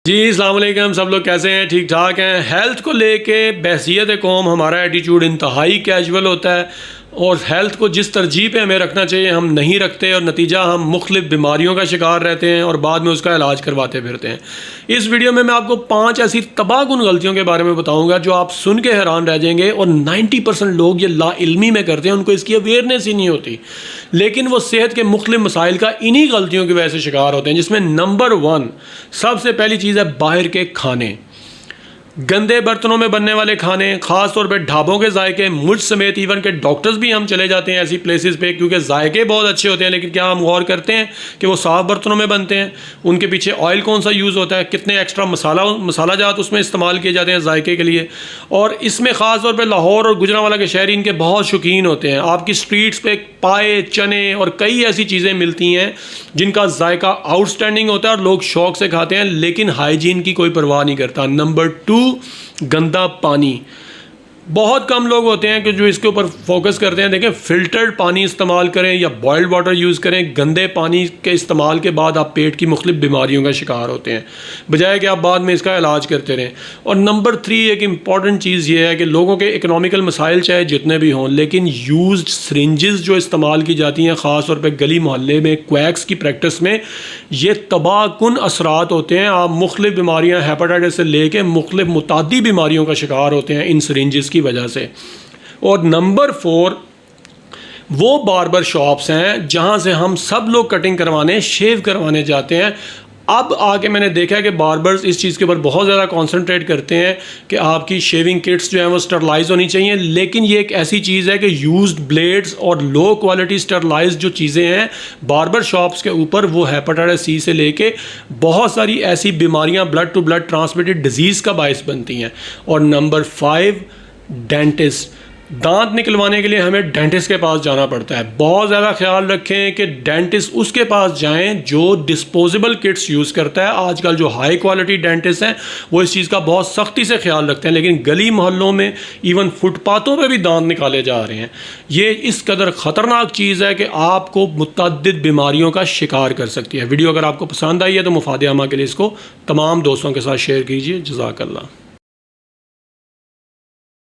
जी अस्सलाम वालेकुम। सब लोग कैसे हैं? ठीक ठाक हैं। हेल्थ को लेके बहसियत कौम हमारा एटीट्यूड इंतहाई कैजुअल होता है और हेल्थ को जिस तरजीह पे हमें रखना चाहिए हम नहीं रखते और नतीजा हम मुख्तलिफ बीमारियों का शिकार रहते हैं और बाद में उसका इलाज करवाते फिरते हैं। इस वीडियो में मैं आपको 5 ऐसी तबाहकुन गलतियों के बारे में बताऊंगा जो आप सुन के हैरान रह जाएंगे और 90% लोग ये लाइल्मी में करते हैं, उनको इसकी अवेयरनेस ही नहीं होती, लेकिन वो सेहत के मुख्तलिफ मसाइल का इन्हीं गलतियों की वजह से शिकार होते हैं। जिसमें नंबर 1 सबसे पहली चीज़ है बाहर के खाने, गंदे बर्तनों में बनने वाले खाने, ख़ास तौर पे ढाबों के जायके। मुझ समेत इवन के डॉक्टर्स भी हम चले जाते हैं ऐसी प्लेसेस पे क्योंकि जायके बहुत अच्छे होते हैं, लेकिन क्या हम गौर करते हैं कि वो साफ़ बर्तनों में बनते हैं? उनके पीछे ऑयल कौन सा यूज़ होता है, कितने एक्स्ट्रा मसाला जात उसमें इस्तेमाल किए जाते हैं जायके के लिए। और इसमें ख़ास तौर पर लाहौर और गुजरांवाला के शहरी इनके बहुत शौकीन होते हैं। आपकी स्ट्रीट्स पर पाए, चने और कई ऐसी चीज़ें मिलती हैं जिनका जायका आउटस्टैंडिंग होता है और लोग शौक़ से खाते हैं, लेकिन हाइजीन की कोई परवाह नहीं करता। नंबर 2 गंदा पानी। बहुत कम लोग होते हैं कि जो इसके ऊपर फोकस करते हैं। देखें, फ़िल्टर्ड पानी इस्तेमाल करें या बॉयल्ड वाटर यूज़ करें। गंदे पानी के इस्तेमाल के बाद आप पेट की मुख्तलिफ बीमारियों का शिकार होते हैं, बजाय कि आप बाद में इसका इलाज करते रहें। और नंबर 3 एक इम्पॉर्टेंट चीज़ ये है कि लोगों के इकनॉमिकल मसाइल चाहे जितने भी हों, लेकिन यूज्ड सिरिंजेस जो इस्तेमाल की जाती हैं ख़ास तौर पर गली मोहल्ले में क्वैक्स की प्रैक्टिस में, ये तबाहकुन असरात होते हैं। आप मुख्तलिफ बीमारियाँ हेपेटाइटिस से लेके मुख्तलिफ मुतादी बीमारियों का शिकार होते हैं इन सिरिंजेस की वजह से। और नंबर 4 वो बार्बर शॉप्स हैं जहां से हम सब लोग कटिंग करवाने, शेव करवाने जाते हैं। अब आके मैंने देखा है कि बार्बर्स इस चीज़ के ऊपर बहुत ज़्यादा कंसंट्रेट करते हैं कि आपकी शेविंग किट्स जो हैं वो स्टरलाइज होनी चाहिए, लेकिन ये एक ऐसी चीज़ है कि यूज्ड ब्लेड्स और लो क्वालिटी स्टरलाइज जो चीज़ें हैं बार्बर शॉप्स के ऊपर, वो हेपेटाइटिस सी से लेके बहुत सारी ऐसी बीमारियां blood to blood transmitted disease का बायस बनती हैं। और नंबर 5 डेंटिस्ट। दांत निकलवाने के लिए हमें डेंटिस्ट के पास जाना पड़ता है। बहुत ज़्यादा ख्याल रखें कि डेंटिस्ट उसके पास जाएं जो डिस्पोजेबल किट्स यूज़ करता है। आजकल जो हाई क्वालिटी डेंटिस्ट हैं वो इस चीज़ का बहुत सख्ती से ख्याल रखते हैं, लेकिन गली मोहल्लों में इवन फुटपाथों पे भी दांत निकाले जा रहे हैं। ये इस कदर ख़तरनाक चीज़ है कि आपको मुतअद्दिद बीमारियों का शिकार कर सकती है। वीडियो अगर आपको पसंद आई है तो मुफाद आमा के लिए इसको तमाम दोस्तों के साथ शेयर कीजिए। जज़ाकल्लाह।